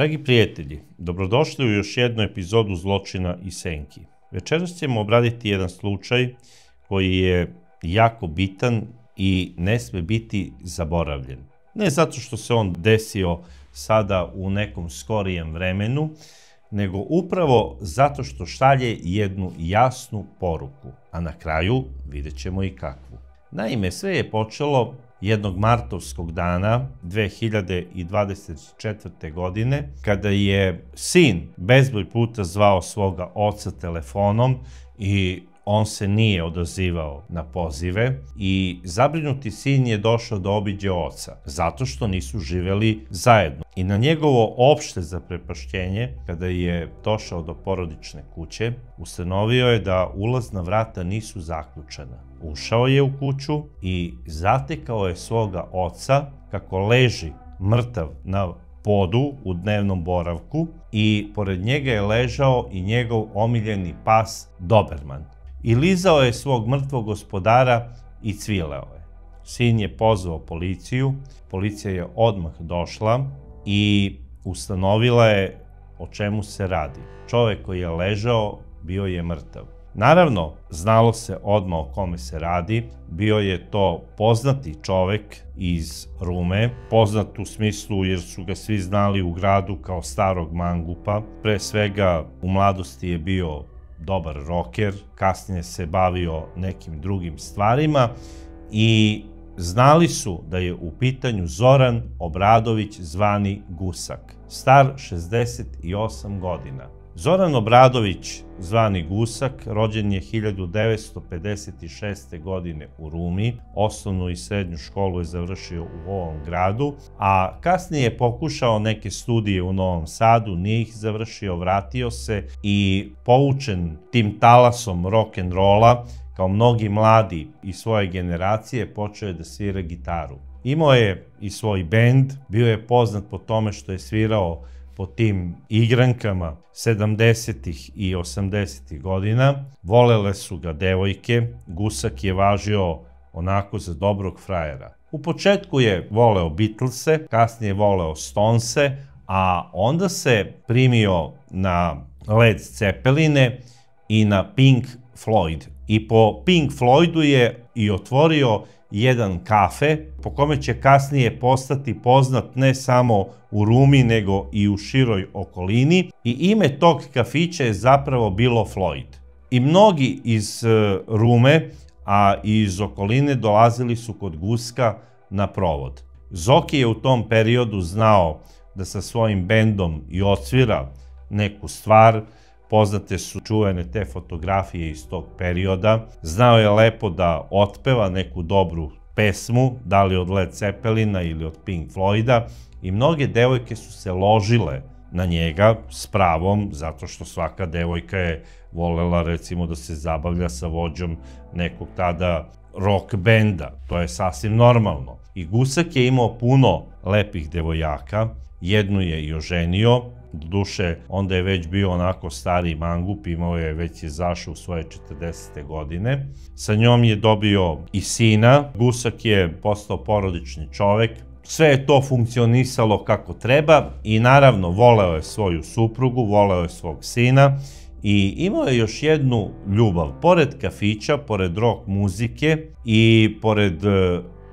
Dragi prijatelji, dobrodošli u još jednu epizodu Zločina i senki. Večeras ćemo obraditi jedan slučaj koji je jako bitan i ne sme biti zaboravljen. Ne zato što se on desio sada u nekom skorijem vremenu, nego upravo zato što šalje jednu jasnu poruku, a na kraju vidjet ćemo i kakvu. Naime, sve je počelo jednog martovskog dana 2024. godine, kada je sin bezbroj puta zvao svoga oca telefonom i on se nije odazivao na pozive i zabrinuti sin je došao da obiđe oca, zato što nisu živeli zajedno. I na njegovo opšte zaprepašćenje, kada je došao do porodične kuće, ustanovio je da ulazna vrata nisu zaključana. Ušao je u kuću i zatekao je svoga oca kako leži mrtav na podu u dnevnom boravku i pored njega je ležao i njegov omiljeni pas Doberman. I lizao je svog mrtvog gospodara i cvileo je. Sin je pozvao policiju, policija je odmah došla i ustanovila je o čemu se radi. Čovek koji je ležao bio je mrtav. Naravno, znalo se odmah o kome se radi, bio je to poznati čovek iz Rume, poznat u smislu jer su ga svi znali u gradu kao starog mangupa, pre svega u mladosti je bio dobar roker, kasnije se bavio nekim drugim stvarima i znali su da je u pitanju Zoran Obradović zvani Gusak, star 68 godina. Zoran Obradović zvani Gusak rođen je 1956. godine u Rumi, osnovnu i srednju školu je završio u ovom gradu, a kasnije je pokušao neke studije u Novom Sadu, nije ih završio, vratio se i povučen tim talasom rock'n'rolla, kao mnogi mladi iz svoje generacije, počeo je da svira gitaru. Imao je i svoj bend, bio je poznat po tome što je svirao po tim igrankama 70. i 80. godina. Volele su ga devojke, Gusak je važio onako za dobrog frajera. U početku je voleo Beatlese, kasnije voleo Stonese, a onda se primio na Led Zeppeline i na Pink Floyd. I po Pink Floydu je i otvorio jedan kafe po kome će kasnije postati poznat ne samo u Rumi nego i u široj okolini i ime tog kafića je zapravo bilo Floyd. I mnogi iz Rume, a i iz okoline dolazili su kod Guska na provod. Zoki je u tom periodu znao da sa svojim bendom i odsvira neku stvar. Poznate su čuvene te fotografije iz tog perioda. Znao je lepo da otpeva neku dobru pesmu, da li od Led Zeppelina ili od Pink Floyda, i mnoge devojke su se ložile na njega s pravom, zato što svaka devojka je volela recimo da se zabavlja sa vođom nekog tada rock benda. To je sasvim normalno. I Gusak je imao puno lepih devojaka, jednu je i oženio. Doduše, onda je već bio onako stari mangup, imao je, već je zašao u svoje 40. godine. Sa njom je dobio i sina, Gusak je postao porodični čovek. Sve je to funkcionisalo kako treba i naravno voleo je svoju suprugu, voleo je svog sina i imao je još jednu ljubav. Pored kafića, pored rock muzike i pored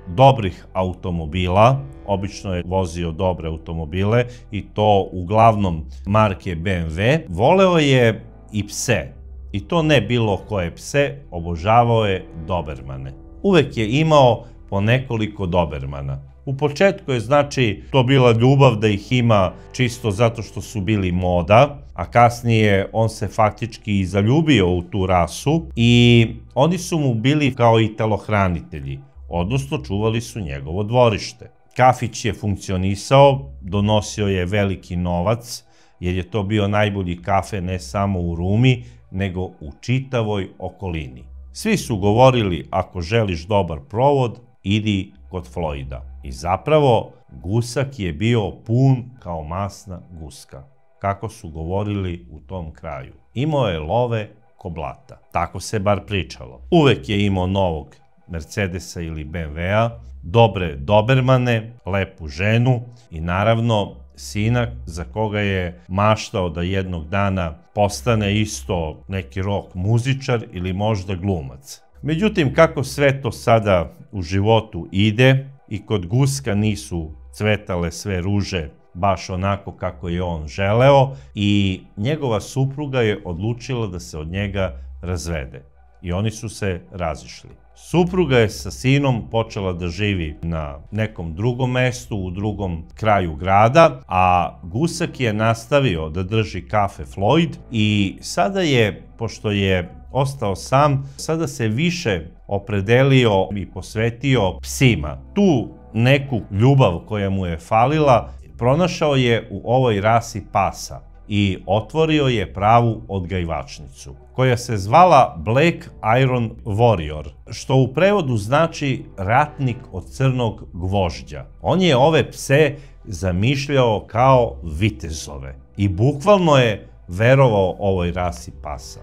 dobrih automobila, obično je vozio dobre automobile i to uglavnom marke BMW, voleo je i pse. I to ne bilo koje pse, obožavao je Dobermane. Uvek je imao po nekoliko Dobermana. U početku je znači to bila ljubav da ih ima čisto zato što su bili moda, a kasnije on se faktički i zaljubio u tu rasu i oni su mu bili kao i telohranitelji, odnosno čuvali su njegovo dvorište. Kafić je funkcionisao, donosio je veliki novac, jer je to bio najbolji kafe ne samo u Rumi, nego u čitavoj okolini. Svi su govorili, ako želiš dobar provod, idi kod Floyda. I zapravo, Gusak je bio pun kao masna guska, kako su govorili u tom kraju. Imao je love ko blata. Tako se bar pričalo. Uvek je imao novog Mercedesa ili BMW-a, dobre dobermane, lepu ženu i naravno sina za koga je maštao da jednog dana postane isto neki rock muzičar ili možda glumac. Međutim, kako sve to sada u životu ide i kod Guska nisu cvetale sve ruže baš onako kako je on želeo i njegova supruga je odlučila da se od njega razvede i oni su se razišli. Supruga je sa sinom počela da živi na nekom drugom mestu, u drugom kraju grada, a Gusak je nastavio da drži kafe Floyd i sada je, pošto je ostao sam, sada se više opredelio i posvetio psima. Tu neku ljubav koja mu je falila pronašao je u ovoj rasi pasa i otvorio je pravu odgajivačnicu, koja se zvala Black Iron Warrior, što u prevodu znači ratnik od crnog gvožđa. On je ove pse zamišljao kao vitezove i bukvalno je verovao ovoj rasi pasa.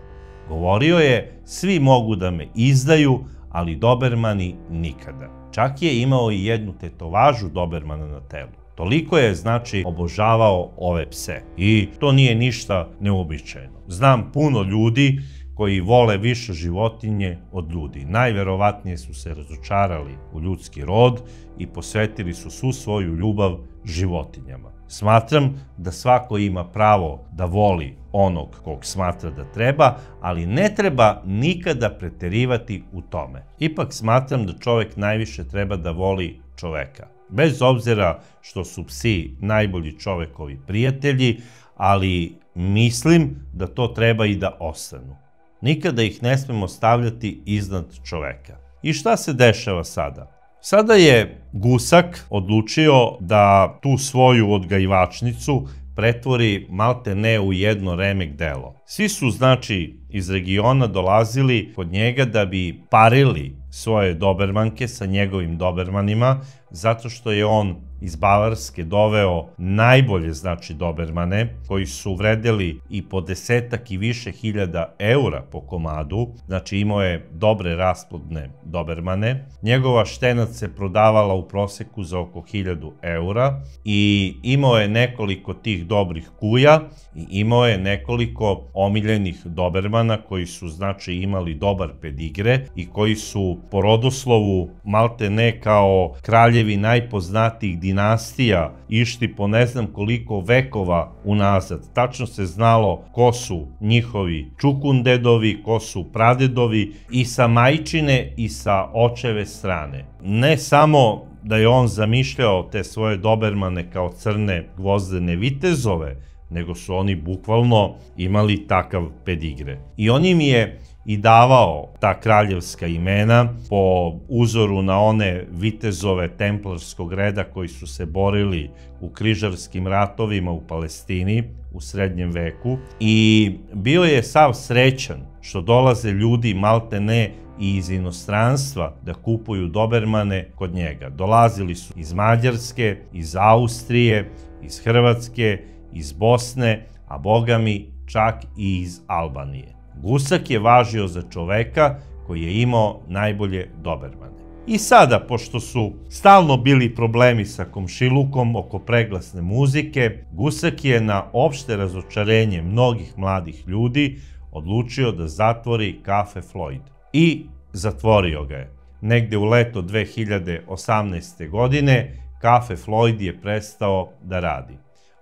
Govorio je, svi mogu da me izdaju, ali dobermani nikada. Čak je imao i jednu tetovažu dobermana na telu. Toliko je, znači, obožavao ove pse. I to nije ništa neuobičajeno. Znam puno ljudi koji vole više životinje od ljudi. Najverovatnije su se razočarali u ljudski rod i posvetili su svu svoju ljubav životinjama. Smatram da svako ima pravo da voli onog kog smatra da treba, ali ne treba nikada preterivati u tome. Ipak smatram da čovek najviše treba da voli čoveka. Bez obzira što su psi najbolji čovekovi prijatelji, ali mislim da to treba i da ostanu. Nikada ih ne smemo stavljati iznad čoveka. I šta se dešava sada? Sada je Gusak odlučio da tu svoju odgajivačnicu pretvori malte ne u jedno remek delo. Svi su, znači, iz regiona dolazili kod njega da bi parili svoje dobermanke sa njegovim dobermanima, zato što je on iz Bavarske doveo najbolje, znači, dobermane, koji su vredeli i po 10 i više hiljada eura po komadu, znači imao je dobre rasplodne dobermane. Njegova štenac se prodavala u proseku za oko 1000 eura i imao je nekoliko tih dobrih kuja i imao je nekoliko omiljenih dobermana koji su, znači, imali dobar pedigre i koji su po rodoslovu malte ne kao kraljevi najpoznatijih dinastija išli po ne znam koliko vekova unazad. Tačno se znalo ko su njihovi čukundedovi, ko su pradedovi i sa majčine i sa očeve strane. Ne samo da je on zamišljao te svoje dobermane kao crne gvozdene vitezove, nego su oni bukvalno imali takav pedigre. I on im je i davao ta kraljevska imena po uzoru na one vitezove templarskog reda koji su se borili u križarskim ratovima u Palestini u srednjem veku i bio je sav srećan što dolaze ljudi malte ne i iz inostranstva da kupuju dobermane kod njega. Dolazili su iz Mađarske, iz Austrije, iz Hrvatske, iz Bosne, a bogami čak i iz Albanije. Gusak je važio za čoveka koji je imao najbolje dobermane. I sada, pošto su stalno bili problemi sa komšilukom oko preglasne muzike, Gusak je na opšte razočarenje mnogih mladih ljudi odlučio da zatvori kafe Floyd. I zatvorio ga je. Negde u leto 2018. godine kafe Floyd je prestao da radi.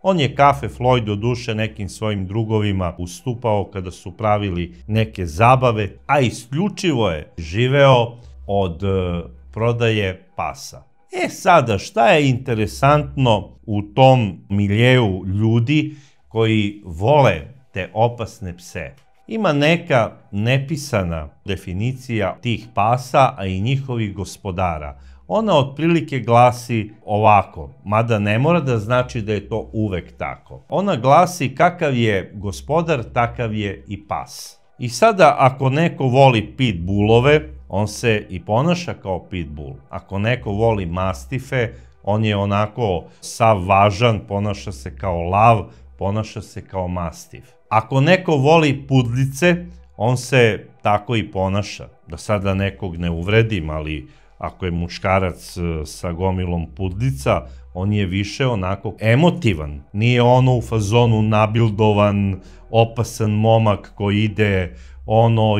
On je kafe Floyd do duše nekim svojim drugovima ustupao kada su pravili neke zabave, a isključivo je živeo od prodaje pasa. E sada, šta je interesantno u tom miljeu ljudi koji vole te opasne pse? Ima neka nepisana definicija tih pasa, a i njihovih gospodara. Ona otprilike glasi ovako, mada ne mora da znači da je to uvek tako. Ona glasi kakav je gospodar, takav je i pas. I sada ako neko voli pitbullove, on se i ponaša kao pitbull. Ako neko voli mastife, on je onako sav važan, ponaša se kao lav, ponaša se kao mastif. Ako neko voli pudlice, on se tako i ponaša. Da sada nekog ne uvredim, ali ako je muškarac sa gomilom pudlica, on je više onako emotivan. Nije ono u fazonu nabildovan, opasan momak koji ide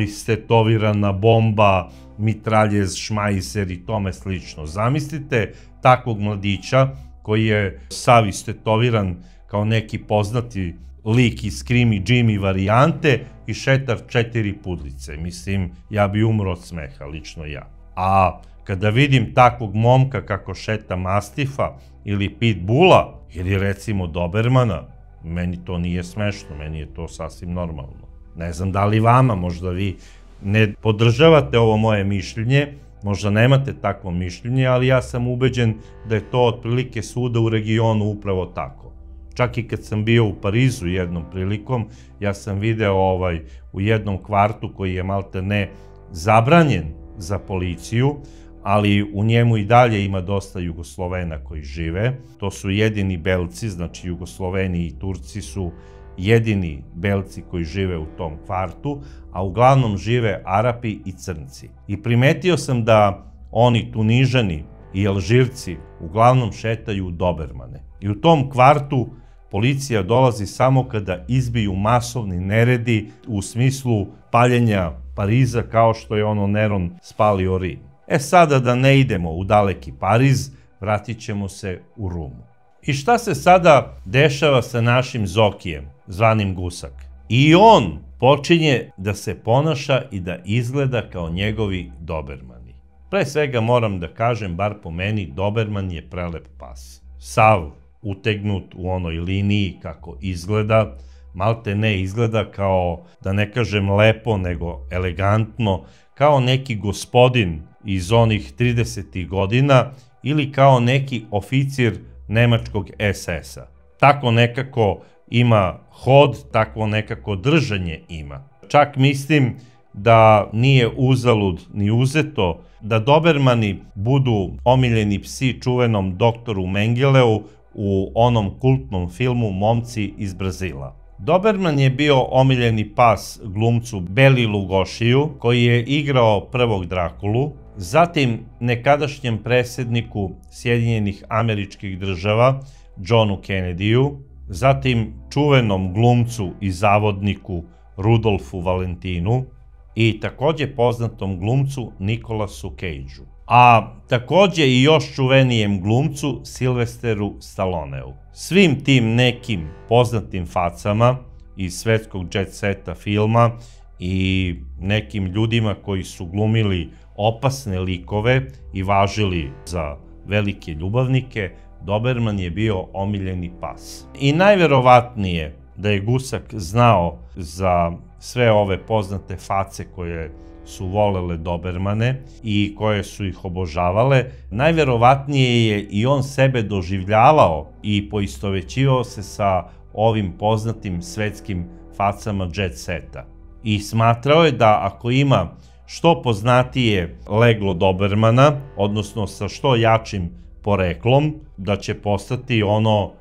istetovirana bomba, mitraljez, šmajser i tome slično. Zamislite takvog mladića koji je sav istetoviran kao neki poznati lik iz Screamy Jimmy varijante i šetar 4 pudlice. Mislim, ja bi umro od smeha, lično ja. A kada vidim takvog momka kako šeta mastifa ili pitbula ili recimo dobermana, meni to nije smešno, meni je to sasvim normalno. Ne znam da li vama, možda vi ne podržavate ovo moje mišljenje, možda nemate takvo mišljenje, ali ja sam ubeđen da je to otprilike svuda u regionu upravo tako. Čak i kad sam bio u Parizu jednom prilikom, ja sam video u jednom kvartu koji je malte ne zabranjen za policiju, ali u njemu i dalje ima dosta Jugoslovena koji žive. To su jedini Belci, znači Jugosloveni i Turci su jedini Belci koji žive u tom kvartu, a uglavnom žive Arapi i Crnci. I primetio sam da oni Tunižani i Alžirci uglavnom šetaju dobermane. I u tom kvartu policija dolazi samo kada izbiju masovni neredi u smislu paljenja Pariza kao što je Neron spalio Rim. Sada da ne idemo u daleki Pariz, vratit ćemo se u Rumu. I šta se sada dešava sa našim Zokijem, zvanim Gusak? I on počinje da se ponaša i da izgleda kao njegovi dobermani. Pre svega moram da kažem, bar po meni, doberman je prelep pas. Sav utegnut u onoj liniji kako izgleda, malte ne izgleda kao, da ne kažem lepo, nego elegantno, kao neki gospodin iz onih 30. godina ili kao neki oficir nemačkog SS-a. Tako nekako ima hod, tako nekako držanje ima. Čak mislim da nije uzalud ni uzeto da dobermani budu omiljeni psi čuvenom doktoru Mengeleu u onom kultnom filmu Momci iz Brazila. Doberman je bio omiljeni pas glumcu Beli Lugošiju, koji je igrao prvog Drakulu, zatim nekadašnjem predsjedniku Sjedinjenih Američkih Država, Johnu Kennedyu, zatim čuvenom glumcu i zavodniku Rudolfu Valentinu i takođe poznatom glumcu Nicolasu Cageu. A takođe i još čuvenijem glumcu Sylvesteru Stalloneu. Svim tim nekim poznatim facama iz svetskog jet seta filma i nekim ljudima koji su glumili opasne likove i važili za velike ljubavnike, Doberman je bio omiljeni pas. I najverovatnije da je Gusak znao za sve ove poznate face koje su volele dobermane i koje su ih obožavale, najverovatnije je i on sebe doživljavao i poistovećivao se sa ovim poznatim svetskim facama jet seta. I smatrao je da ako ima što poznatije leglo dobermana, odnosno sa što jačim poreklom, da će postati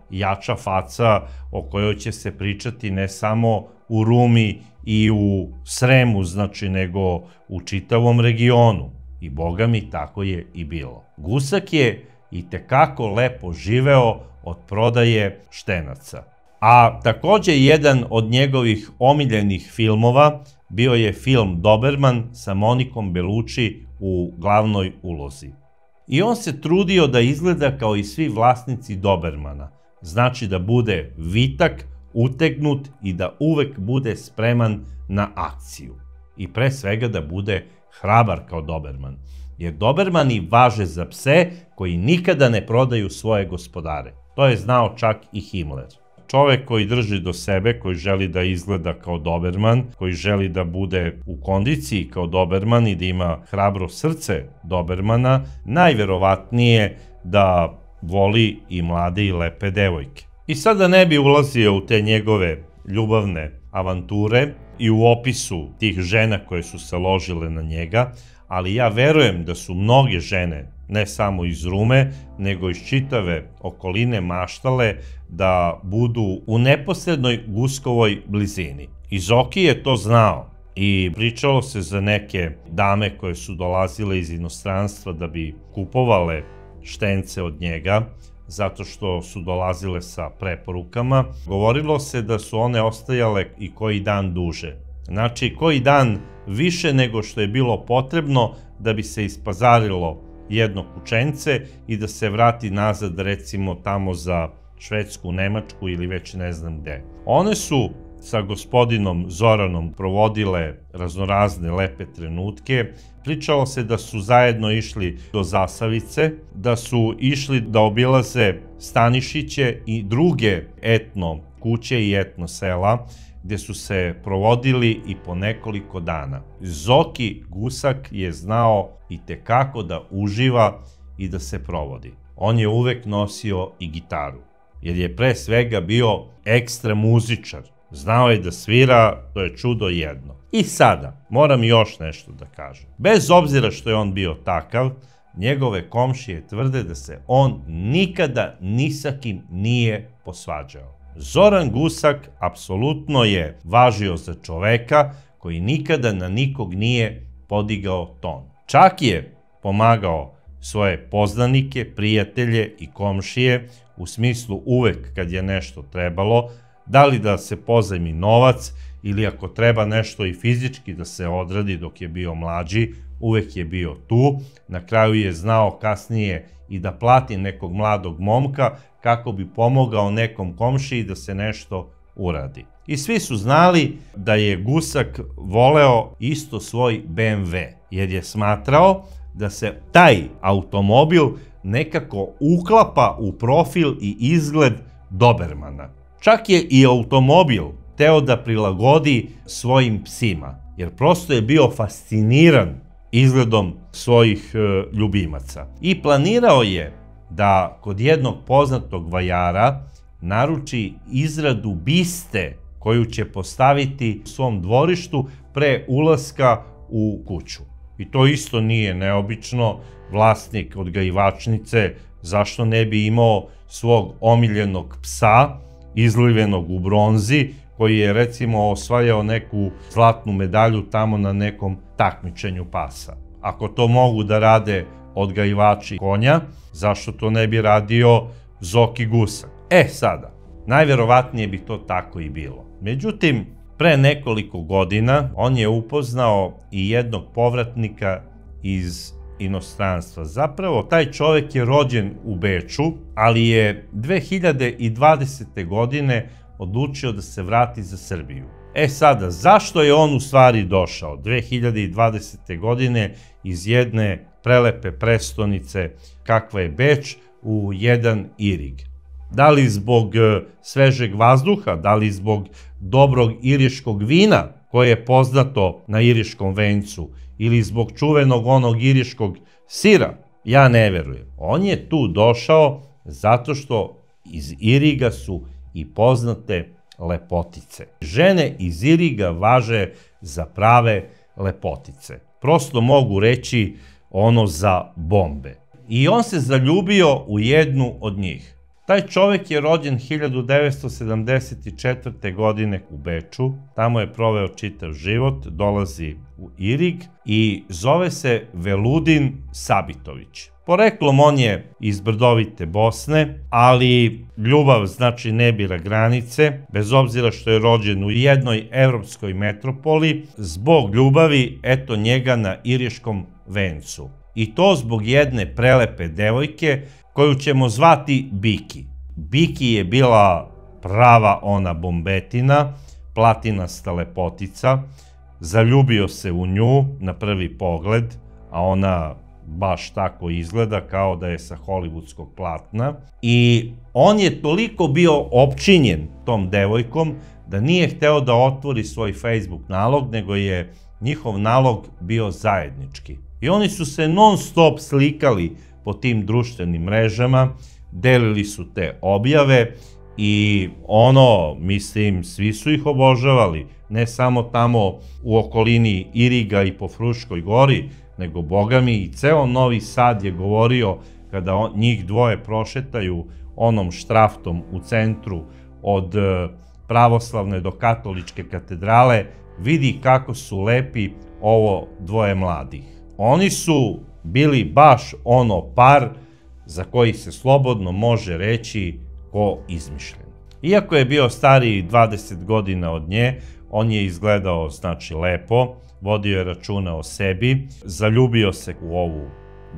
jača faca o kojoj će se pričati ne samo u Rumi i u Sremu, znači, nego u čitavom regionu. I boga mi, tako je i bilo. Gusak je itekako lepo živeo od prodaje štenaca. A takođe jedan od njegovih omiljenih filmova bio je film Doberman sa Monikom Bellucci u glavnoj ulozi. I on se trudio da izgleda kao i svi vlasnici dobermana, znači da bude vitak, utegnut i da uvek bude spreman na akciju. I pre svega da bude hrabar kao doberman, jer dobermani važe za pse koji nikada ne prodaju svoje gospodare. To je znao čak i Himmler. Čovek koji drži do sebe, koji želi da izgleda kao doberman, koji želi da bude u kondiciji kao doberman i da ima hrabro srce dobermana, najverovatnije da voli i mlade i lepe devojke. I sada ne bi ulazio u te njegove ljubavne avanture i u opisu tih žena koje su se ložile na njega, ali ja verujem da su mnoge žene, ne samo iz Rume, nego iz čitave okoline maštale da budu u neposrednoj Guskovoj blizini. I Zoki je to znao i pričalo se za neke dame koje su dolazile iz inostranstva da bi kupovale štence od njega, zato što su dolazile sa preporukama. Govorilo se da su one ostajale i koji dan duže. Znači, koji dan više nego što je bilo potrebno da bi se ispazarilo jedno kućence i da se vrati nazad, recimo, tamo za Švedsku, Nemačku ili već ne znam gde. One su sa gospodinom Zoranom provodile raznorazne lepe trenutke. Pričalo se da su zajedno išli do Zasavice, da su išli da obilaze Stanišiće i druge etno kuće i etno sela, gde su se provodili i po nekoliko dana. Zoki Gusak je znao itekako da uživa i da se provodi. On je uvek nosio i gitaru, jer je pre svega bio ekstra muzičar. Znao je da svira, to je čudo jedno. I sada, moram još nešto da kažem. Bez obzira što je on bio takav, njegove komšije tvrde da se on nikada ni sa kim nije posvađao. Zoran Gusak apsolutno je važio za čoveka koji nikada na nikog nije podigao ton. Čak je pomagao svoje poznanike, prijatelje i komšije, u smislu uvek kad je nešto trebalo, da li da se pozajmi novac ili ako treba nešto i fizički da se odradi dok je bio mlađi, uvek je bio tu. Na kraju je znao kasnije i da plati nekog mladog momka kako bi pomogao nekom komšiji da se nešto uradi. I svi su znali da je Gusak voleo isto svoj BMW, jer je smatrao da se taj automobil nekako uklapa u profil i izgled Dobermana. Čak je i automobil teo da prilagodi svojim psima, jer prosto je bio fasciniran izgledom svojih ljubimaca. I planirao je da kod jednog poznatog vajara naruči izradu biste koju će postaviti u svom dvorištu pre ulaska u kuću. I to isto nije neobično. Vlasnik odgajivačnice zašto ne bi imao svog omiljenog psa, izlivenog u bronzi, koji je recimo osvajao neku zlatnu medalju tamo na nekom takmičenju pasa. Ako to mogu da rade odgajivači konja, zašto to ne bi radio Zoki Gusak? Sada, najverovatnije bi to tako i bilo. Međutim, pre nekoliko godina on je upoznao i jednog povratnika iz inostranstva. Zapravo, taj čovek je rođen u Beču, ali je 2020. godine odlučio da se vrati za Srbiju. Sada, zašto je on u stvari došao 2020. godine iz jedne prelepe prestonice kakva je Beč u jedan Irig? Da li zbog svežeg vazduha, da li zbog dobrog iriškog vina koje je poznato na iriškom vencu ili zbog čuvenog onog iriškog sira? Ja ne verujem. On je tu došao zato što iz Iriga su i poznate lepotice. Žene iz Iriga važe za prave lepotice. Prosto mogu reći ono za bombe. I on se zaljubio u jednu od njih. Taj čovek je rođen 1974. godine u Beču, tamo je proveo čitav život, dolazi u Irig i zove se Veludin Sabitović. Poreklom on je iz brdovite Bosne, ali ljubav znači ne bira granice, bez obzira što je rođen u jednoj evropskoj metropoli, zbog ljubavi eto njega na iriškom vencu. I to zbog jedne prelepe devojke koju ćemo zvati Biki. Biki je bila prava ona bombetina, platinasta lepotica, zaljubio se u nju na prvi pogled, a ona baš tako izgleda kao da je sa hollywoodskog platna. I on je toliko bio opčinjen tom devojkom da nije hteo da otvori svoj Facebook nalog, nego je njihov nalog bio zajednički. I oni su se non stop slikali po tim društvenim mrežama, delili su te objave i mislim, svi su ih obožavali, ne samo tamo u okolini Iriga i po Fruškoj gori, nego bogami i ceo Novi Sad je govorio kada njih dvoje prošetaju onom štraftom u centru od pravoslavne do katoličke katedrale, vidi kako su lepi ovo dvoje mladih. Oni su bili baš ono par za koji se slobodno može reći ko izmišljen. Iako je bio stariji 20 godina od nje, on je izgledao znači lepo, vodio je računa o sebi, zaljubio se u ovu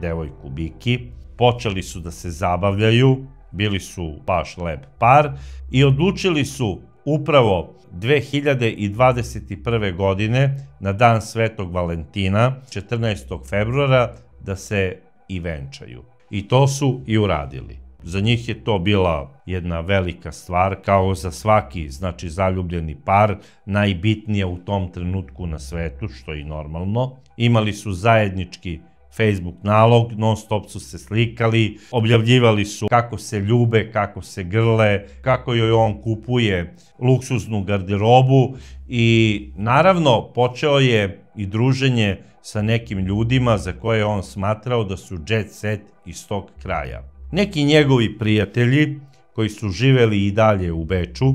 devojku Biki, počeli su da se zabavljaju, bili su baš lep par i odlučili su upravo 2021. godine na dan Svetog Valentina, 14. februara, da se i venčaju. I to su i uradili. Za njih je to bila jedna velika stvar, kao za svaki, znači, zaljubljeni par, najbitnija u tom trenutku na svetu, što je i normalno. Imali su zajednički Facebook nalog, non stop su se slikali, objavljivali su kako se ljube, kako se grle, kako joj on kupuje luksuznu garderobu i naravno počeo je i druženje sa nekim ljudima za koje je on smatrao da su jet set iz tog kraja. Neki njegovi prijatelji koji su živeli i dalje u Beču,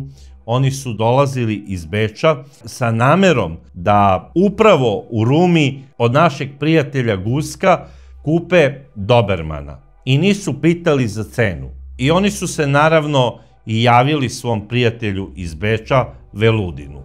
oni su dolazili iz Beča sa namerom da upravo u Rumi od našeg prijatelja Guska kupe dobermana. I nisu pitali za cenu. I oni su se naravno i javili svom prijatelju iz Beča, Veludinu.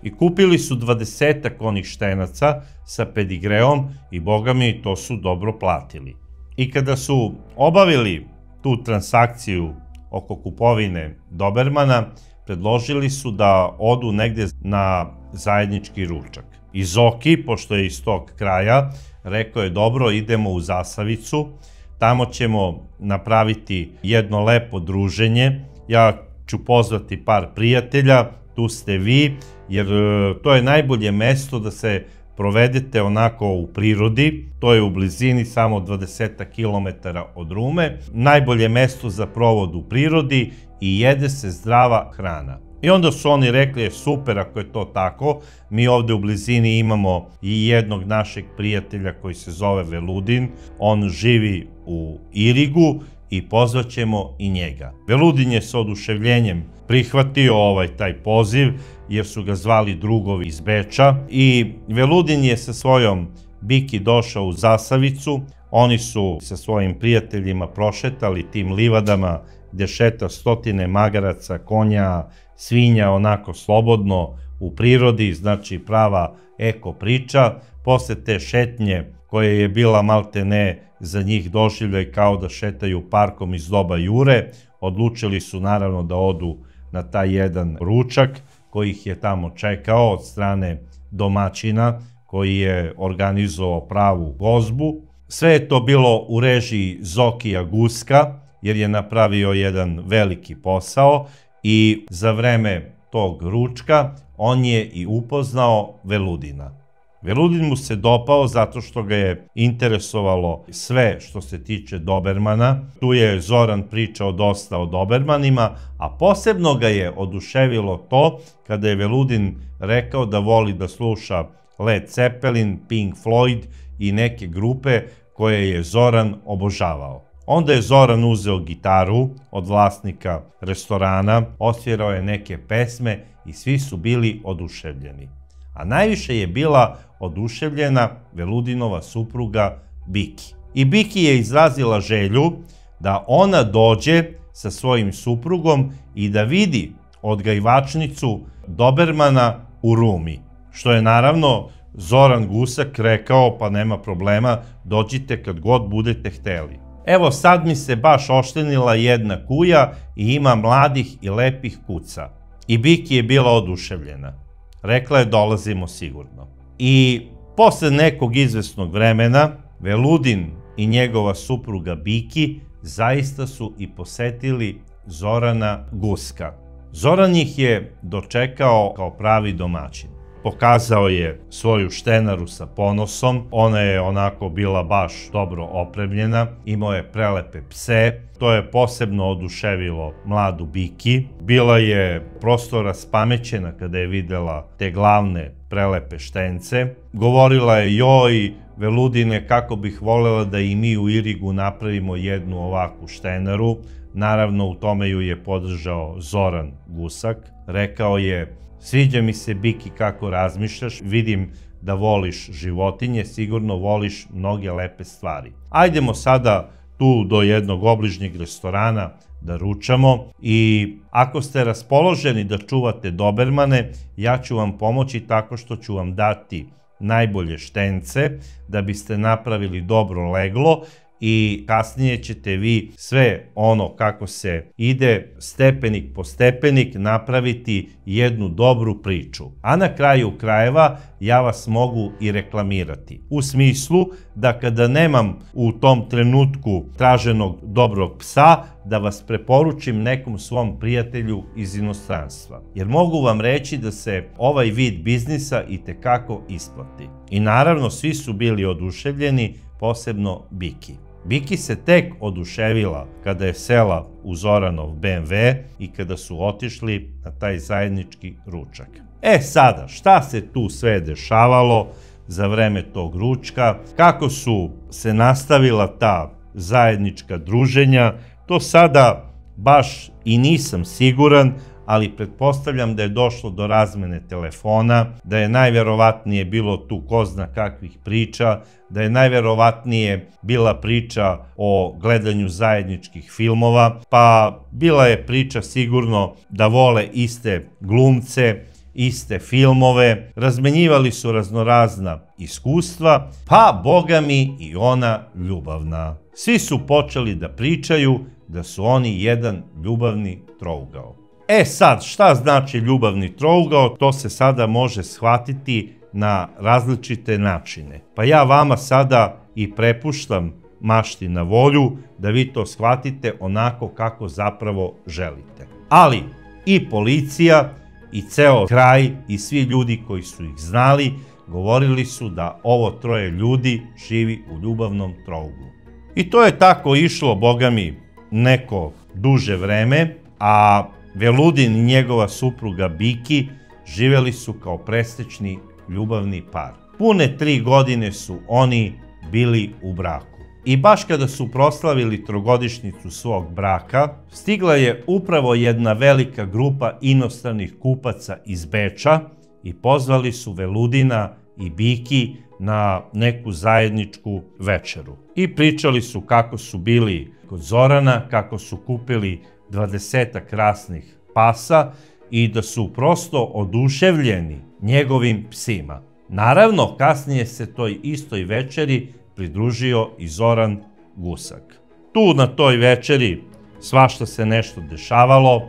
I kupili su 20 onih štenaca sa pedigreom i boga mi to su dobro platili. I kada su obavili tu transakciju oko kupovine dobermana, predložili su da odu negde na zajednički ručak. I Zoki, pošto je iz tog kraja, rekao je dobro, idemo u Zasavicu, tamo ćemo napraviti jedno lepo druženje, ja ću pozvati par prijatelja, tu ste vi, jer to je najbolje mesto da se provedete onako u prirodi, to je u blizini samo 20 km od Rume, najbolje mesto za provod u prirodi i jede se zdrava hrana. I onda su oni rekli, super ako je to tako, mi ovde u blizini imamo i jednog našeg prijatelja koji se zove Veludin, on živi u Irigu i pozvaćemo i njega. Veludin je sa oduševljenjem prihvatio taj poziv jer su ga zvali drugovi iz Beča i Veludin je sa svojom Biki došao u Zasavicu, oni su sa svojim prijateljima prošetali tim livadama gde šeta stotine magaraca, konja, svinja onako slobodno u prirodi, znači prava eko priča. Posle te šetnje koja je bila maltene za njih doživljaj kao da šetaju parkom iz doba Jure, odlučili su naravno da odu na taj jedan ručak koji ih je tamo čekao od strane domaćina koji je organizovao pravu gozbu. Sve je to bilo u režiji Zokija Guska jer je napravio jedan veliki posao i za vreme tog ručka on je i upoznao Veludina. Veludin mu se dopao zato što ga je interesovalo sve što se tiče dobermana. Tu je Zoran pričao dosta o dobermanima, a posebno ga je oduševilo to kada je Veludin rekao da voli da sluša Led Zeppelin, Pink Floyd i neke grupe koje je Zoran obožavao. Onda je Zoran uzeo gitaru od vlasnika restorana, osvirao je neke pesme i svi su bili oduševljeni. A najviše je bila oduševljena Veludinova supruga Biki. I Biki je izrazila želju da ona dođe sa svojim suprugom i da vidi odgajivačnicu dobermana u Rumi. Što je naravno Zoran Gusak rekao, pa nema problema, dođite kad god budete hteli. Evo sad mi se baš oštenila jedna kuja i ima mladih i lepih kuca. I Biki je bila oduševljena. Rekla je dolazimo sigurno. I posle nekog izvesnog vremena Veludin i njegova supruga Biki zaista su i posetili Zorana Guska. Zoran ih je dočekao kao pravi domaćin. Pokazao je svoju štenaru sa ponosom, ona je onako bila baš dobro opremljena, imao je prelepe pse, to je posebno oduševilo mladu Biki. Bila je prosto raspamećena kada je videla te glavne prelepe štence. Govorila je joj, Veludine, kako bih volela da i mi u Irigu napravimo jednu ovakvu štenaru. Naravno u tome ju je podržao Zoran Gusak. rekao je: sviđa mi se, Biki, kako razmišljaš, vidim da voliš životinje, sigurno voliš mnoge lepe stvari. Ajdemo sada tu do jednog obližnjeg restorana da ručamo i ako ste raspoloženi da čuvate dobermane, ja ću vam pomoći tako što ću vam dati najbolje štence da biste napravili dobro leglo i kasnije ćete vi sve ono kako se ide stepenik po stepenik napraviti jednu dobru priču. A na kraju krajeva ja vas mogu i reklamirati. U smislu da kada nemam u tom trenutku traženog dobrog psa, da vas preporučim nekom svom prijatelju iz inostranstva. Jer mogu vam reći da se ovaj vid biznisa itekako isplati. I naravno svi su bili oduševljeni, posebno Biki. Biki se tek oduševila kada je sela u Zoranov BMW i kada su otišli na taj zajednički ručak. Sada, šta se tu sve dešavalo za vreme tog ručka, kako su se nastavila ta zajednička druženja, to sada baš i nisam siguran, ali pretpostavljam da je došlo do razmene telefona, da je najverovatnije bilo tu ko zna kakvih priča, da je najverovatnije bila priča o gledanju zajedničkih filmova, pa bila je priča sigurno da vole iste glumce, iste filmove, razmenjivali su raznorazna iskustva, pa boga mi i ona ljubavna. Svi su počeli da pričaju da su oni jedan ljubavni trougao. Sad, šta znači ljubavni trougao? To se sada može shvatiti na različite načine. Pa ja vama sada i prepuštam mašti na volju da vi to shvatite onako kako zapravo želite. Ali i policija i ceo kraj i svi ljudi koji su ih znali govorili su da ovo troje ljudi živi u ljubavnom trouglu. I to je tako išlo, boga mi, neko duže vreme, a Veludin i njegova supruga Biki živeli su kao presečni ljubavni par. Pune 3 godine su oni bili u braku. I baš kada su proslavili trogodišnjicu svog braka, stigla je upravo jedna velika grupa inostranih kupaca iz Beča i pozvali su Veludina i Biki na neku zajedničku večeru. I pričali su kako su bili kod Zorana, kako su kupili 20 krasnih pasa i da su prosto oduševljeni njegovim psima. Naravno, kasnije se toj istoj večeri pridružio i Zoran Gusak. Tu na toj večeri svašta se nešto dešavalo.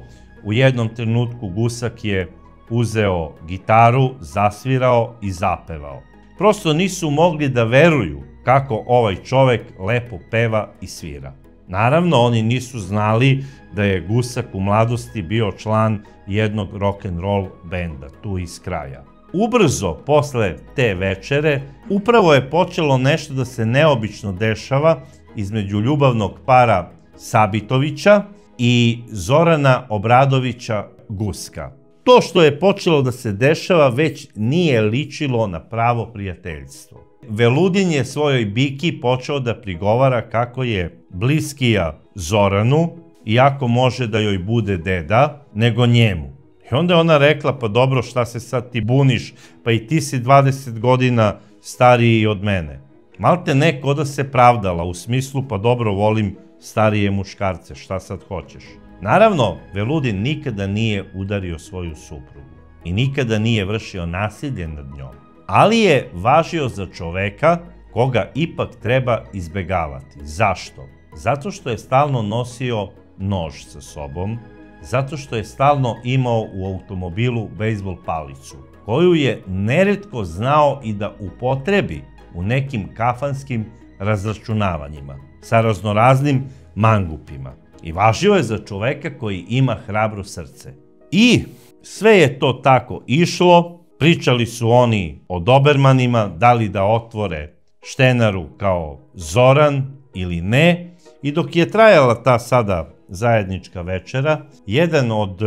U jednom trenutku Gusak je uzeo gitaru, zasvirao i zapevao. Prosto nisu mogli da veruju kako ovaj čovek lepo peva i svira. Naravno, oni nisu znali da je Gusak u mladosti bio član jednog rock'n'roll benda, tu iz kraja. Ubrzo posle te večere upravo je počelo nešto da se neobično dešava između ljubavnog para Sabitovića i Zorana Obradovića Guska. To što je počelo da se dešava već nije ličilo na pravo prijateljstvo. Veludin je svojoj Biki počeo da prigovara kako je bliskija Zoranu, iako može da joj bude deda, nego njemu. I onda je ona rekla: pa dobro, šta se sad ti buniš, pa i ti si 20 godina stariji od mene. Malte neko da se pravdala u smislu: pa dobro, volim starije muškarce, šta sad hoćeš. Naravno, Veludin nikada nije udario svoju suprugu i nikada nije vršio nasilje nad njom, ali je važio za čoveka koga ipak treba izbegavati. Zašto? Zato što je stalno nosio nož sa sobom, zato što je stalno imao u automobilu bejzbol palicu, koju je neretko znao i da upotrebi u nekim kafanskim razračunavanjima sa raznoraznim mangupima. I važio je za čoveka koji ima hrabro srce. I sve je to tako išlo, pričali su oni o dobermanima, da li da otvore štenaru kao Zoran ili ne. I dok je trajala ta sada zajednička večera, jedan od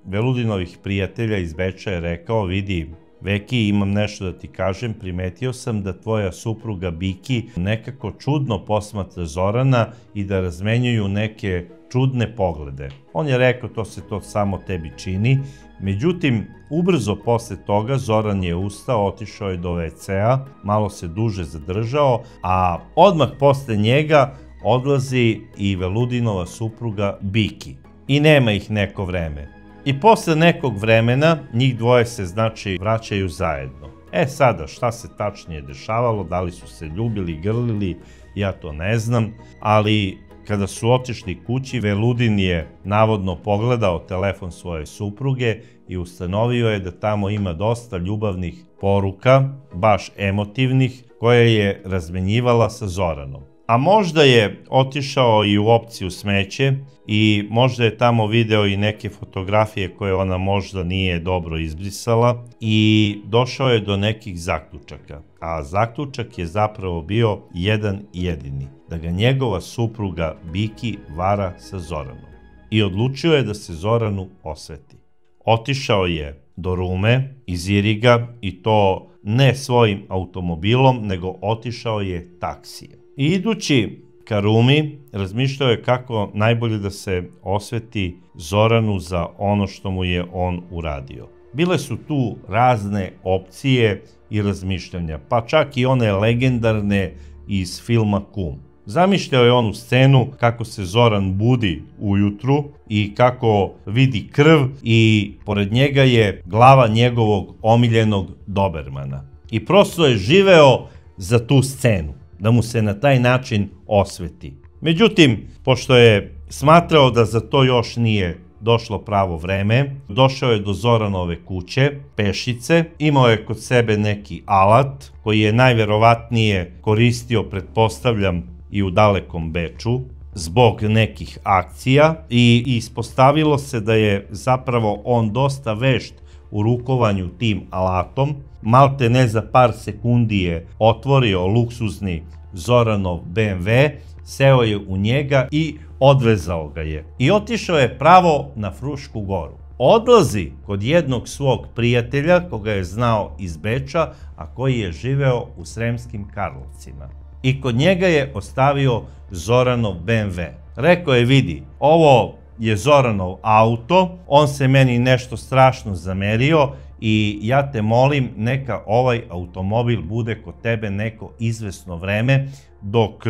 Veludinovih prijatelja iz Beča je rekao: vidi, Veki, imam nešto da ti kažem, primetio sam da tvoja supruga Biki nekako čudno posmatra Zorana i da razmenjuju neke čudne poglede. On je rekao to samo tebi čini, međutim, ubrzo posle toga Zoran je ustao, otišao je do WC-a, malo se duže zadržao, a odmah posle njega odlazi i Veludinova supruga Biki. I nema ih neko vreme. I posle nekog vremena njih dvoje se znači vraćaju zajedno. Sada šta se tačnije dešavalo, da li su se ljubili, grlili, ja to ne znam, ali kada su otišli kući, Veludin je navodno pogledao telefon svoje supruge i ustanovio je da tamo ima dosta ljubavnih poruka, baš emotivnih, koje je razmenjivala sa Zoranom. A možda je otišao i u opciju smeće i možda je tamo video i neke fotografije koje ona možda nije dobro izbrisala i došao je do nekih zaključaka. A zaključak je zapravo bio jedan jedini, da ga njegova supruga Biki vara sa Zoranom. I odlučio je da se Zoranu osveti. Otišao je do Rume iz Iriga i to ne svojim automobilom, nego otišao je taksijem. I idući ka Rumi, razmišljao je kako najbolje da se osveti Zoranu za ono što mu je on uradio. Bile su tu razne opcije i razmišljanja, pa čak i one legendarne iz filma Kum. Zamišljao je onu scenu kako se Zoran budi ujutru i kako vidi krv i pored njega je glava njegovog omiljenog Dobermana. I prosto je živeo za tu scenu, da mu se na taj način osveti. Međutim, pošto je smatrao da za to još nije došlo pravo vreme, došao je do Zoranove kuće, pešice, imao je kod sebe neki alat koji je najverovatnije koristio, pretpostavljam, i u dalekom Beču, zbog nekih akcija i ispostavilo se da je zapravo on dosta vešt u rukovanju tim alatom. Malte ne za par sekundi je otvorio luksuzni Zoranov BMW, seo je u njega i odvezao ga je. I otišao je pravo na Frušku goru. Odlazi kod jednog svog prijatelja koga je znao iz Beča, a koji je živeo u Sremskim Karlovcima. I kod njega je ostavio Zoranov BMW. Rekao je, vidi, ovo je Zoranov auto, on se meni nešto strašno zamerio i ja te molim, neka ovaj automobil bude kod tebe neko izvesno vreme dok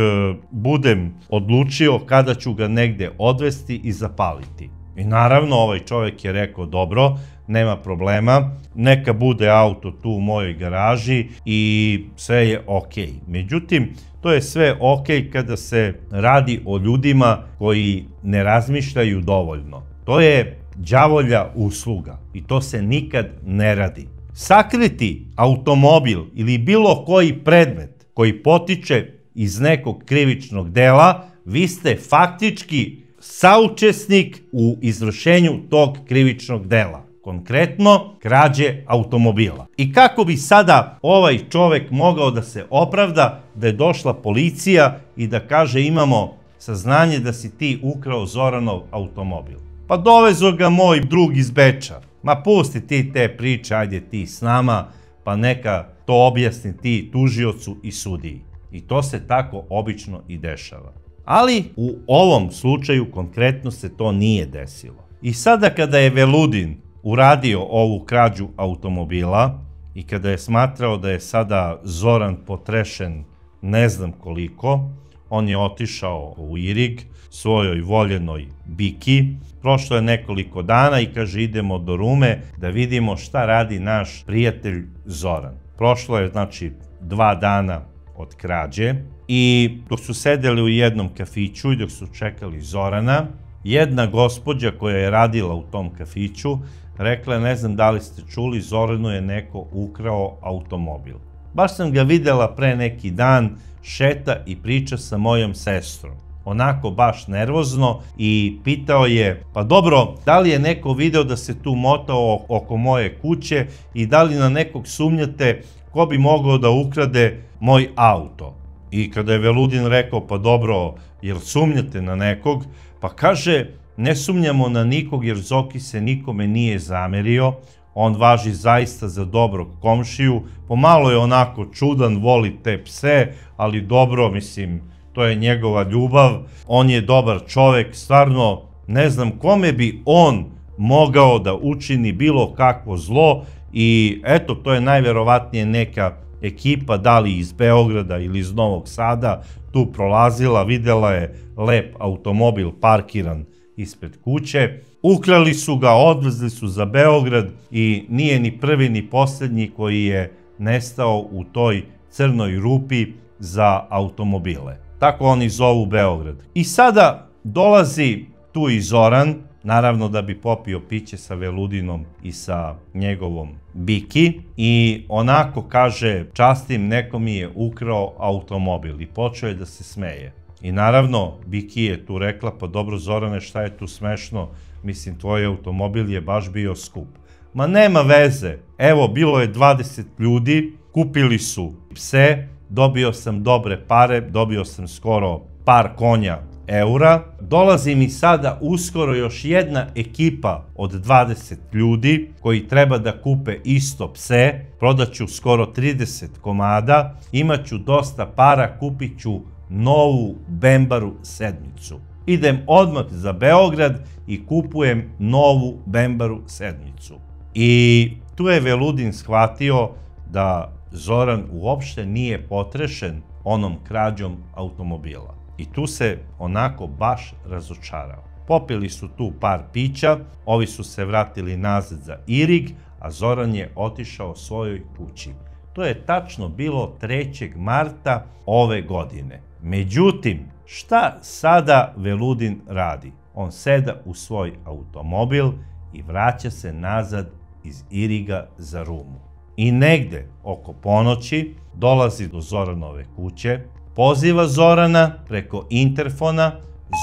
budem odlučio kada ću ga negde odvesti i zapaliti. I naravno ovaj čovjek je rekao, dobro, nema problema, neka bude auto tu u mojoj garaži i sve je okej. Međutim, to je sve okej kada se radi o ljudima koji ne razmišljaju dovoljno. To je đavolja usluga i to se nikad ne radi. Sakriti automobil ili bilo koji predmet koji potiče iz nekog krivičnog dela, vi ste faktički saučesnik u izvršenju tog krivičnog dela. Konkretno, krađe automobila. I kako bi sada ovaj čovek mogao da se opravda da je došla policija i da kaže imamo saznanje da si ti ukrao Zoranov automobil? Pa dovezo ga moj drug iz Beča. Ma pusti ti te priče, ajde ti s nama, pa neka to objasni ti tužiocu i sudiji. I to se tako obično i dešava. Ali u ovom slučaju konkretno se to nije desilo. I sada kada je Veludin uradio ovu krađu automobila i kada je smatrao da je sada Zoran potrešen ne znam koliko, on je otišao u Irig svojoj voljenoj Biki. Prošlo je nekoliko dana i kaže idemo do Rume da vidimo šta radi naš prijatelj Zoran. Prošlo je znači 2 dana od krađe i dok su sedeli u jednom kafiću i dok su čekali Zorana, jedna gospođa koja je radila u tom kafiću rekla je, ne znam da li ste čuli, Zoranu je neko ukrao automobil. Baš sam ga videla pre neki dan, šeta i priča sa mojom sestrom. Onako baš nervozno i pitao je, pa dobro, da li je neko video da se tu motao oko moje kuće i da li na nekog sumnjate ko bi mogao da ukrade moj auto? I kada je Veludin rekao, pa dobro, jel sumnjate na nekog? Pa kaže, ne sumnjamo na nikog jer Zoki se nikome nije zamerio, on važi zaista za dobrog komšiju, pomalo je onako čudan, voli te pse, ali dobro, mislim, to je njegova ljubav, on je dobar čovek, stvarno ne znam kome bi on mogao da učini bilo kakvo zlo i eto, to je najverovatnije neka ekipa, da li iz Beograda ili iz Novog Sada, tu prolazila, videla je lep automobil parkiran ispred kuće, ukrali su ga, odvezli su za Beograd i nije ni prvi ni poslednji koji je nestao u toj crnoj rupi za automobile. Tako oni zovu Beograd. I sada dolazi tu i Zoran, naravno da bi popio piće sa Veludinom i sa njegovom Biki i onako kaže, častim, neko mi je ukrao automobil i počeo je da se smeje. I naravno, Biki je tu rekla, pa dobro Zorane, šta je tu smešno, mislim, tvoj automobil je baš bio skup. Ma nema veze, evo, bilo je 20 ljudi, kupili su pse, dobio sam dobre pare, dobio sam skoro par konja eura. Dolazi mi sada uskoro još jedna ekipa od 20 ljudi koji treba da kupe isto pse, prodaću skoro 30 komada, imaću dosta para, kupit ću novu Bembaru sedmicu. Idem odmah za Beograd i kupujem novu Bembaru sedmicu. I tu je Veludin shvatio da Zoran uopšte nije potrešen onom krađom automobila. I tu se onako baš razočarao. Popili su tu par pića, ovi su se vratili nazad za Irig, a Zoran je otišao svojoj kući. To je tačno bilo 3. marta ove godine. Međutim, šta sada Veludin radi? On seda u svoj automobil i vraća se nazad iz Iriga za Rumu. I negde oko ponoći dolazi do Zoranove kuće, poziva Zorana preko interfona,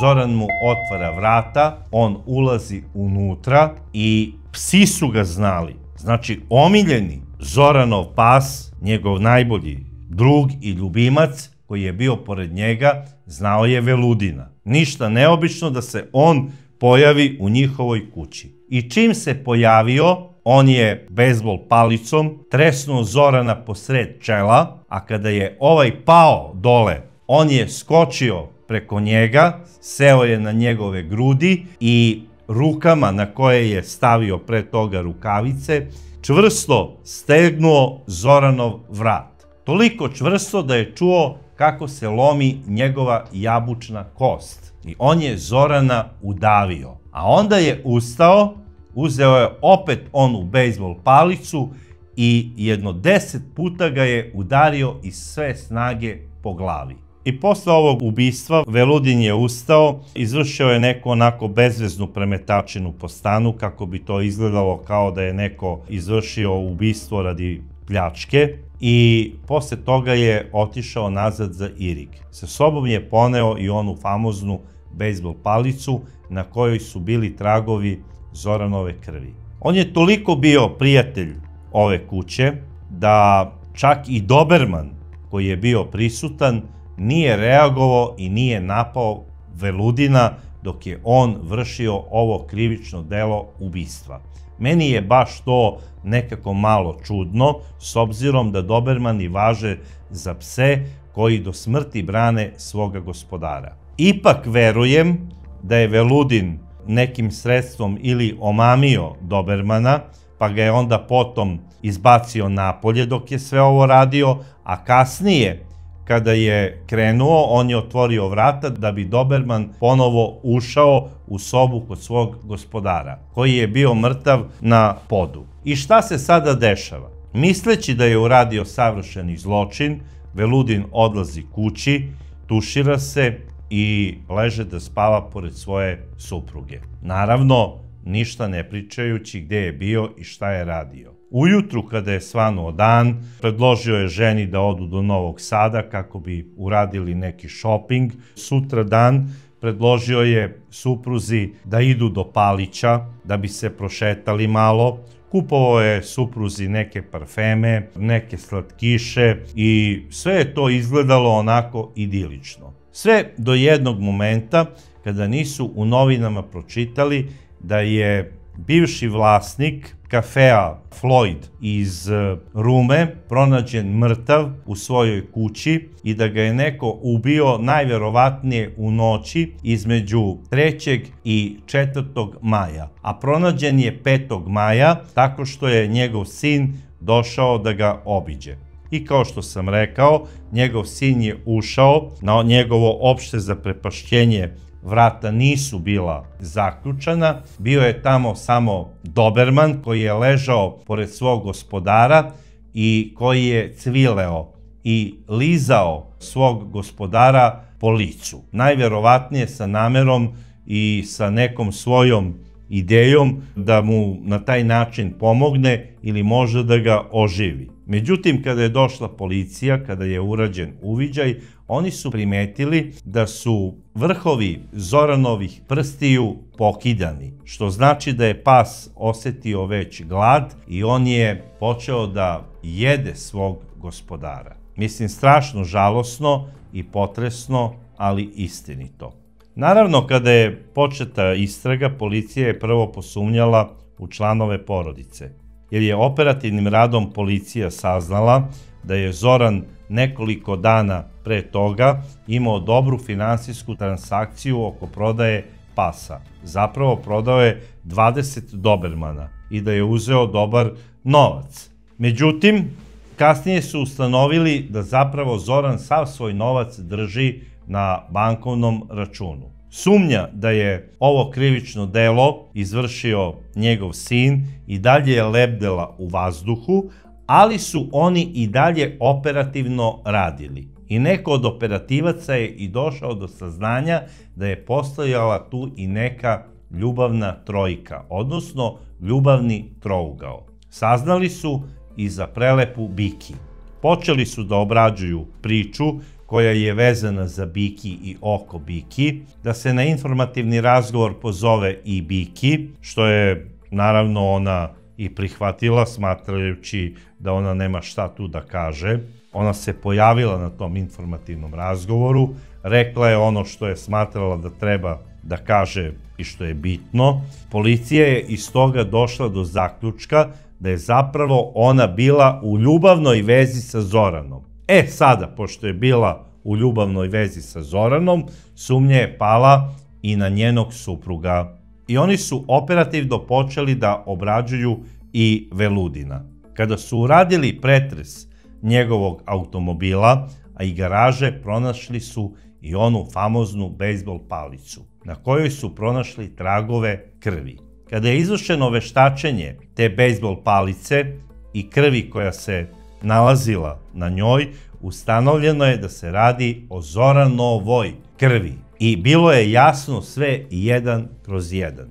Zoran mu otvara vrata, on ulazi unutra i psi su ga znali. Znači, omiljeni Zoranov pas, njegov najbolji drug i ljubimac, koji je bio pored njega, znao je Veludina. Ništa neobično da se on pojavi u njihovoj kući. I čim se pojavio, on je bejzbol palicom tresnuo Zorana posred čela, a kada je ovaj pao dole, on je skočio preko njega, seo je na njegove grudi i rukama na koje je stavio pre toga rukavice, čvrsto stegnuo Zoranov vrat. Toliko čvrsto da je čuo kako se lomi njegova jabučna kost. I on je Zorana udavio. A onda je ustao, uzeo je opet onu bejzbol palicu i jedno 10 puta ga je udario iz sve snage po glavi. I posle ovog ubistva Veludin je ustao, izvršio je neku onako bezveznu premetačinu po stanu kako bi to izgledalo kao da je neko izvršio ubistvo radi pljačke i posle toga je otišao nazad za Irig. Sa sobom je poneo i onu famoznu bejzbol palicu na kojoj su bili tragovi Zoranove krvi. On je toliko bio prijatelj ove kuće da čak i Doberman koji je bio prisutan nije reagovao i nije napao Veludina dok je on vršio ovo krivično delo ubistva. Meni je baš to nekako malo čudno, s obzirom da Dobermani važe za pse koji do smrti brane svoga gospodara. Ipak verujem da je Veludin nekim sredstvom ili omamio Dobermana, pa ga je onda potom izbacio napolje dok je sve ovo radio, a kasnije, kada je krenuo, on je otvorio vrata da bi Doberman ponovo ušao u sobu kod svog gospodara, koji je bio mrtav na podu. I šta se sada dešava? Misleći da je uradio savršeni zločin, Veludin odlazi kući, tušira se i leže da spava pored svoje supruge. Naravno, ništa ne pričajući gde je bio i šta je radio. Ujutru, kada je svanuo dan, predložio je ženi da odu do Novog Sada kako bi uradili neki šoping. Sutra dan predložio je supruzi da idu do Palića, da bi se prošetali malo. Kupovao je supruzi neke parfeme, neke slatkiše i sve je to izgledalo onako idilično. Sve do jednog momenta kada nisu u novinama pročitali da je bivši vlasnik kafea Floyd iz Rume pronađen mrtav u svojoj kući i da ga je neko ubio najverovatnije u noći između 3. i 4. maja. A pronađen je 5. maja tako što je njegov sin došao da ga obiđe. I kao što sam rekao, njegov sin je ušao, na njegovo opšte zaprepašćenje vrata nisu bila zaključana, bio je tamo samo doberman koji je ležao pored svog gospodara i koji je cvileo i lizao svog gospodara po licu. Najverovatnije sa namerom i sa nekom svojom idejom da mu na taj način pomogne ili možda da ga oživi. Međutim, kada je došla policija, kada je urađen uviđaj, oni su primetili da su vrhovi Zoranovih prstiju pokidani, što znači da je pas osetio već glad i on je počeo da jede svog gospodara. Mislim, strašno žalosno i potresno, ali istinito. Naravno, kada je početa istraga, policija je prvo posumnjala u članove porodice, jer je operativnim radom policija saznala da je Zoran nekoliko dana pre toga imao dobru finansijsku transakciju oko prodaje pasa. Zapravo prodao je 20 dobermana i da je uzeo dobar novac. Međutim, kasnije su ustanovili da zapravo Zoran sav svoj novac drži na bankovnom računu. Sumnja da je ovo krivično delo izvršio njegov sin i dalje je lebdela u vazduhu, ali su oni i dalje operativno radili. I neko od operativaca je i došao do saznanja da je postojala tu i neka ljubavna trojka, odnosno ljubavni trougao. Saznali su i za prelepu Biki. Počeli su da obrađuju priču koja je vezana za Biki i oko Biki, da se na informativni razgovor pozove i Biki, što je naravno ona i prihvatila, smatrajući da ona nema šta tu da kaže. Ona se pojavila na tom informativnom razgovoru, rekla je ono što je smatrala da treba da kaže i što je bitno. Policija je iz toga došla do zaključka da je zapravo ona bila u ljubavnoj vezi sa Zoranom. Sada, pošto je bila u ljubavnoj vezi sa Zoranom, sumnja je pala i na njenog supruga. I oni su operativno počeli da obrađuju i Veludina. Kada su uradili pretres njegovog automobila, a i garaže, pronašli su i onu famoznu bejzbol palicu, na kojoj su pronašli tragove krvi. Kada je izvršeno veštačenje te bejzbol palice i krvi koja se nalazila na njoj, ustanovljeno je da se radi o Zoranovoj krvi i bilo je jasno sve 1/1.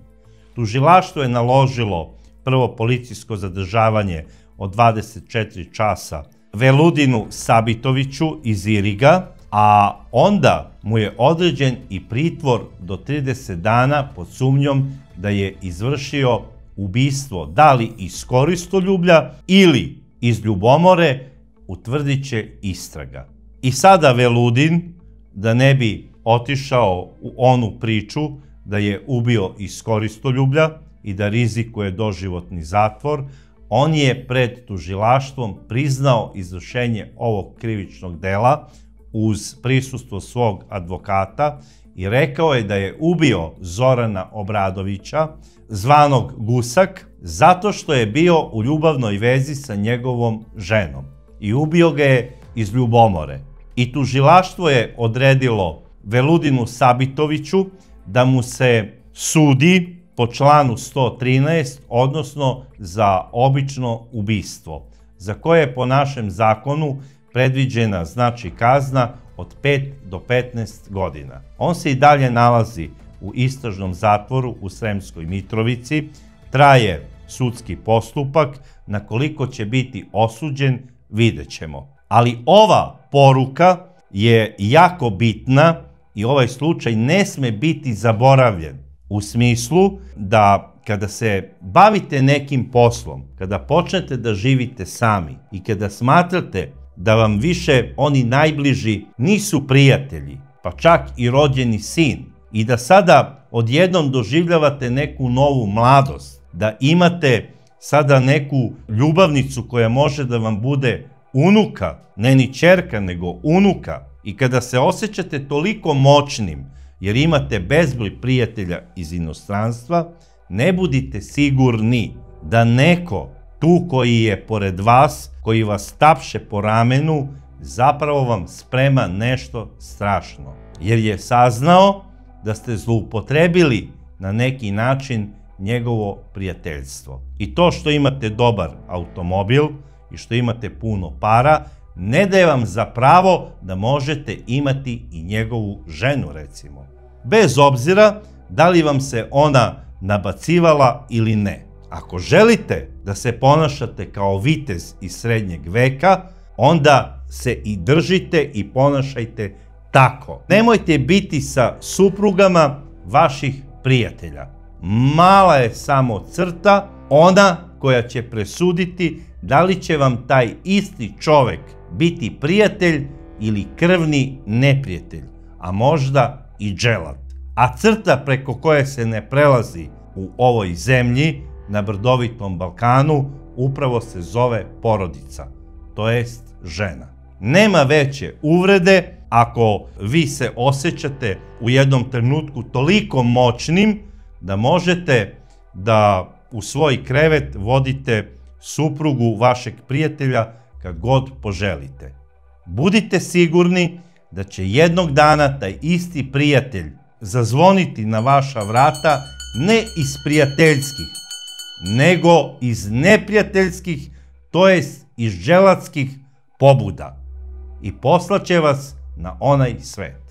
Tužilaštvo je naložilo prvo policijsko zadržavanje od 24 časa Veludinu Sabitoviću iz Iriga, a onda mu je određen i pritvor do 30 dana pod sumnjom da je izvršio ubistvo, da li iz koristoljublja ili iz ljubomore, utvrdit će istraga. I sada Veludin, da ne bi otišao u onu priču da je ubio iz koristoljublja i da rizikuje doživotni zatvor, on je pred tužilaštvom priznao izvršenje ovog krivičnog dela uz prisustvo svog advokata i rekao je da je ubio Zorana Obradovića, zvanog Gusak, zato što je bio u ljubavnoj vezi sa njegovom ženom i ubio ga je iz ljubomore. I tužilaštvo je odredilo Veludinu Sabitoviću da mu se sudi po članu 113, odnosno za obično ubistvo, za koje je po našem zakonu predviđena znači kazna od 5 do 15 godina. On se i dalje nalazi u istražnom zatvoru u Sremskoj Mitrovici, traje sudski postupak, na koliko će biti osuđen vidjet ćemo. Ali ova poruka je jako bitna i ovaj slučaj ne sme biti zaboravljen, u smislu da kada se bavite nekim poslom, kada počnete da živite sami i kada smatrate da vam više oni najbliži nisu prijatelji, pa čak i rođeni sin, i da sada odjednom doživljavate neku novu mladost, da imate sada neku ljubavnicu koja može da vam bude unuka, ne ni ćerka, nego unuka. I kada se osjećate toliko moćnim, jer imate bezbroj prijatelja iz inostranstva, ne budite sigurni da neko tu koji je pored vas, koji vas tapše po ramenu, zapravo vam sprema nešto strašno. Jer je saznao da ste zloupotrebili na neki način njegovo prijateljstvo. I to što imate dobar automobil i što imate puno para, ne daje vam za pravo da možete imati i njegovu ženu, recimo. Bez obzira da li vam se ona nabacivala ili ne. Ako želite da se ponašate kao vitez iz srednjeg veka, onda se i držite i ponašajte tako. Nemojte biti sa suprugama vaših prijatelja. Mala je samo crta, ona koja će presuditi da li će vam taj isti čovek biti prijatelj ili krvni neprijatelj, a možda i dželat. A crta preko koje se ne prelazi u ovoj zemlji, na brdovitom Balkanu, upravo se zove porodica, to jest žena. Nema veće uvrede ako vi se osjećate u jednom trenutku toliko moćnim da možete da u svoj krevet vodite suprugu vašeg prijatelja kad god poželite. Budite sigurni da će jednog dana taj isti prijatelj zazvoniti na vaša vrata ne iz prijateljskih, nego iz neprijateljskih, to jest iz dželatskih pobuda, i poslaće vas na onaj svet.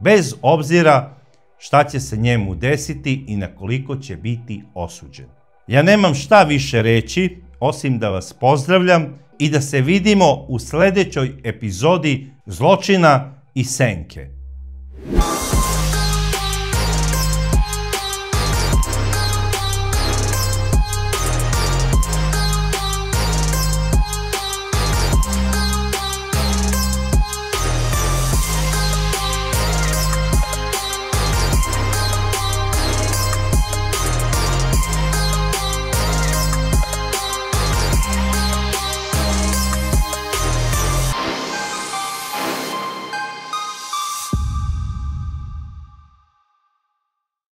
Bez obzira šta će se njemu desiti i na koliko će biti osuđen. Ja nemam šta više reći, osim da vas pozdravljam i da se vidimo u sledećoj epizodi Zločina i senke.